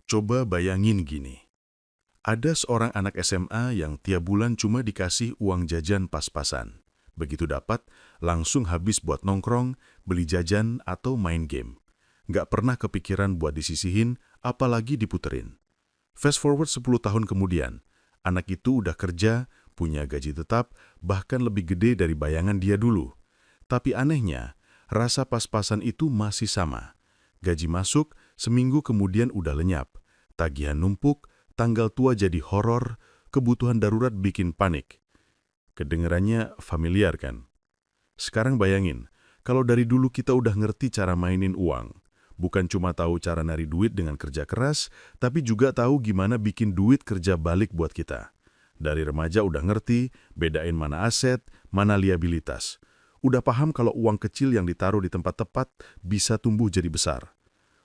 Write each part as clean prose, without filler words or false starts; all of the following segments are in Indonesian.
Coba bayangin gini, ada seorang anak SMA yang tiap bulan cuma dikasih uang jajan pas-pasan. Begitu dapat, langsung habis buat nongkrong, beli jajan, atau main game. Nggak pernah kepikiran buat disisihin, apalagi diputerin. Fast forward 10 tahun kemudian, anak itu udah kerja, punya gaji tetap, bahkan lebih gede dari bayangan dia dulu. Tapi anehnya, rasa pas-pasan itu masih sama. Gaji masuk, seminggu kemudian udah lenyap. Tagihan numpuk, tanggal tua jadi horor, kebutuhan darurat bikin panik. Kedengerannya familiar kan? Sekarang bayangin, kalau dari dulu kita udah ngerti cara mainin uang. Bukan cuma tahu cara nari duit dengan kerja keras, tapi juga tahu gimana bikin duit kerja balik buat kita. Dari remaja udah ngerti, bedain mana aset, mana liabilitas. Udah paham kalau uang kecil yang ditaruh di tempat tepat bisa tumbuh jadi besar.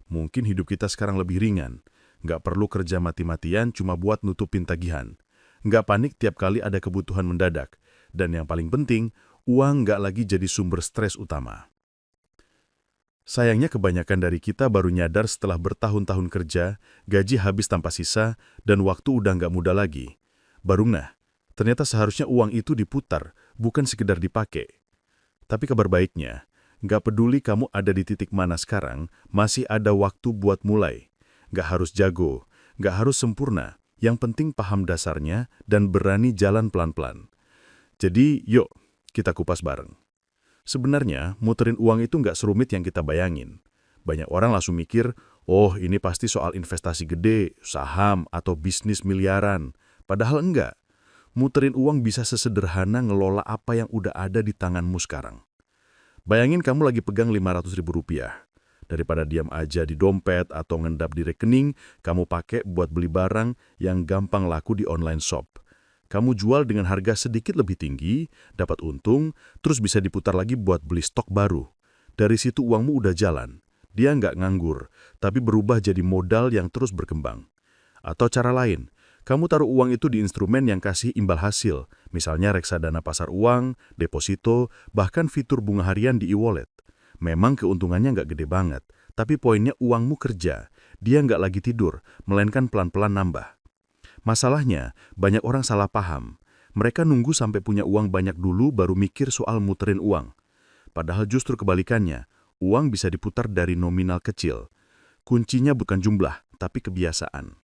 Mungkin hidup kita sekarang lebih ringan. Nggak perlu kerja mati-matian cuma buat nutupin tagihan. Nggak panik tiap kali ada kebutuhan mendadak. Dan yang paling penting, uang nggak lagi jadi sumber stres utama. Sayangnya kebanyakan dari kita baru nyadar setelah bertahun-tahun kerja, gaji habis tanpa sisa, dan waktu udah nggak muda lagi. Baru ternyata seharusnya uang itu diputar, bukan sekedar dipakai. Tapi kabar baiknya, nggak peduli kamu ada di titik mana sekarang, masih ada waktu buat mulai. Nggak harus jago, nggak harus sempurna, yang penting paham dasarnya dan berani jalan pelan-pelan. Jadi, yuk, kita kupas bareng. Sebenarnya, muterin uang itu nggak serumit yang kita bayangin. Banyak orang langsung mikir, oh ini pasti soal investasi gede, saham, atau bisnis miliaran. Padahal enggak. Muterin uang bisa sesederhana ngelola apa yang udah ada di tanganmu sekarang. Bayangin kamu lagi pegang Rp500.000. Daripada diam aja di dompet atau ngendap di rekening, kamu pakai buat beli barang yang gampang laku di online shop. Kamu jual dengan harga sedikit lebih tinggi, dapat untung, terus bisa diputar lagi buat beli stok baru. Dari situ uangmu udah jalan. Dia nggak nganggur, tapi berubah jadi modal yang terus berkembang. Atau cara lain, kamu taruh uang itu di instrumen yang kasih imbal hasil, misalnya reksadana pasar uang, deposito, bahkan fitur bunga harian di e-wallet. Memang keuntungannya nggak gede banget, tapi poinnya uangmu kerja. Dia nggak lagi tidur, melainkan pelan-pelan nambah. Masalahnya, banyak orang salah paham. Mereka nunggu sampai punya uang banyak dulu baru mikir soal muterin uang. Padahal justru kebalikannya, uang bisa diputar dari nominal kecil. Kuncinya bukan jumlah, tapi kebiasaan.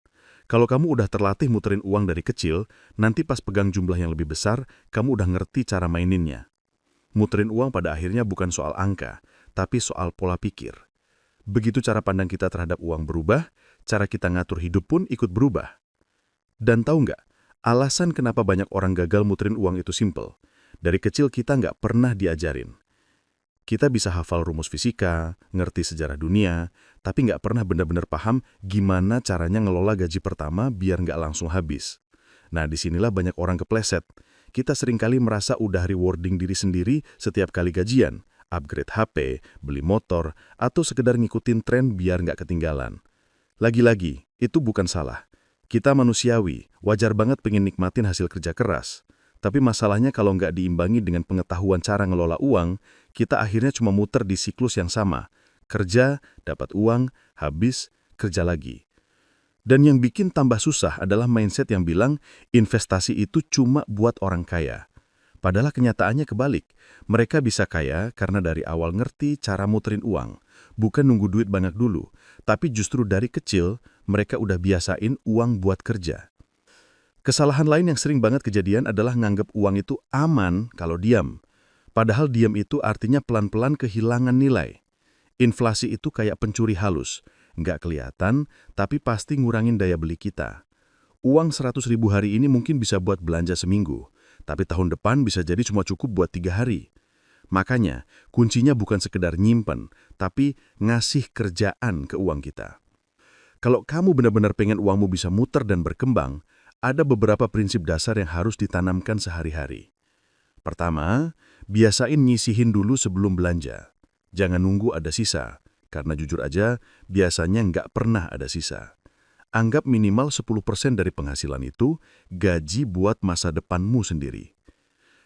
Kalau kamu udah terlatih muterin uang dari kecil, nanti pas pegang jumlah yang lebih besar, kamu udah ngerti cara maininnya. Muterin uang pada akhirnya bukan soal angka, tapi soal pola pikir. Begitu cara pandang kita terhadap uang berubah, cara kita ngatur hidup pun ikut berubah. Dan tahu nggak, alasan kenapa banyak orang gagal muterin uang itu simple. Dari kecil kita nggak pernah diajarin. Kita bisa hafal rumus fisika, ngerti sejarah dunia, tapi nggak pernah benar-benar paham gimana caranya ngelola gaji pertama biar nggak langsung habis. Nah, disinilah banyak orang kepleset. Kita seringkali merasa udah rewarding diri sendiri setiap kali gajian, upgrade HP, beli motor, atau sekedar ngikutin tren biar nggak ketinggalan. Lagi-lagi, itu bukan salah. Kita manusiawi, wajar banget pengen nikmatin hasil kerja keras. Tapi masalahnya kalau nggak diimbangi dengan pengetahuan cara ngelola uang, kita akhirnya cuma muter di siklus yang sama. Kerja, dapat uang, habis, kerja lagi. Dan yang bikin tambah susah adalah mindset yang bilang investasi itu cuma buat orang kaya. Padahal kenyataannya kebalik. Mereka bisa kaya karena dari awal ngerti cara muterin uang. Bukan nunggu duit banyak dulu, tapi justru dari kecil mereka udah biasain uang buat kerja. Kesalahan lain yang sering banget kejadian adalah nganggap uang itu aman kalau diam. Padahal diam itu artinya pelan-pelan kehilangan nilai. Inflasi itu kayak pencuri halus. Nggak kelihatan, tapi pasti ngurangin daya beli kita. Uang 100.000 hari ini mungkin bisa buat belanja seminggu, tapi tahun depan bisa jadi cuma cukup buat 3 hari. Makanya, kuncinya bukan sekedar nyimpen, tapi ngasih kerjaan ke uang kita. Kalau kamu benar-benar pengen uangmu bisa muter dan berkembang, ada beberapa prinsip dasar yang harus ditanamkan sehari-hari. Pertama, biasain nyisihin dulu sebelum belanja. Jangan nunggu ada sisa, karena jujur aja, biasanya nggak pernah ada sisa. Anggap minimal 10% dari penghasilan itu gaji buat masa depanmu sendiri.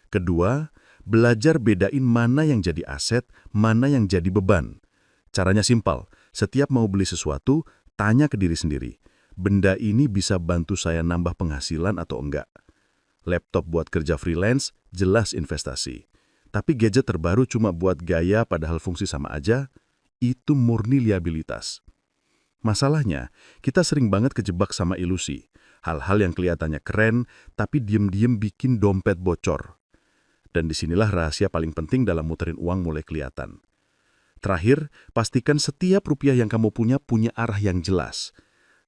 Kedua, belajar bedain mana yang jadi aset, mana yang jadi beban. Caranya simpel, setiap mau beli sesuatu, tanya ke diri sendiri. benda ini bisa bantu saya nambah penghasilan atau enggak. Laptop buat kerja freelance, jelas investasi. Tapi gadget terbaru cuma buat gaya padahal fungsi sama aja, itu murni liabilitas. Masalahnya, kita sering banget kejebak sama ilusi. Hal-hal yang kelihatannya keren, tapi diem-diem bikin dompet bocor. Dan disinilah rahasia paling penting dalam muterin uang mulai kelihatan. Terakhir, pastikan setiap rupiah yang kamu punya arah yang jelas.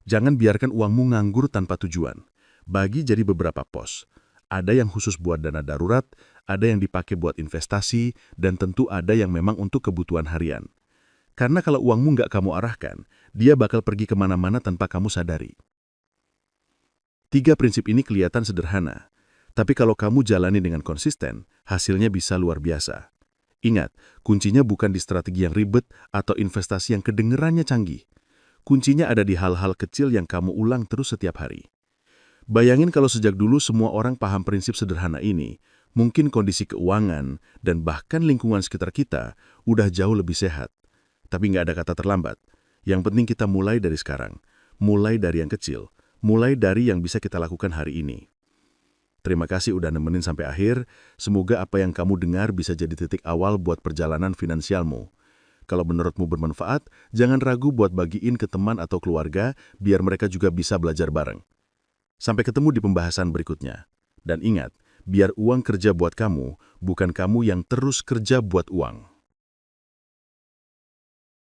Jangan biarkan uangmu nganggur tanpa tujuan. Bagi jadi beberapa pos. Ada yang khusus buat dana darurat, ada yang dipakai buat investasi, dan tentu ada yang memang untuk kebutuhan harian. Karena kalau uangmu nggak kamu arahkan, dia bakal pergi kemana-mana tanpa kamu sadari. 3 prinsip ini kelihatan sederhana, tapi kalau kamu jalani dengan konsisten, hasilnya bisa luar biasa. Ingat, kuncinya bukan di strategi yang ribet atau investasi yang kedengerannya canggih. Kuncinya ada di hal-hal kecil yang kamu ulang terus setiap hari. Bayangin kalau sejak dulu semua orang paham prinsip sederhana ini, mungkin kondisi keuangan dan bahkan lingkungan sekitar kita udah jauh lebih sehat. Tapi nggak ada kata terlambat. Yang penting kita mulai dari sekarang. Mulai dari yang kecil. Mulai dari yang bisa kita lakukan hari ini. Terima kasih udah nemenin sampai akhir. Semoga apa yang kamu dengar bisa jadi titik awal buat perjalanan finansialmu. Kalau menurutmu bermanfaat, jangan ragu buat bagiin ke teman atau keluarga biar mereka juga bisa belajar bareng. Sampai ketemu di pembahasan berikutnya. Dan ingat, biar uang kerja buat kamu, bukan kamu yang terus kerja buat uang.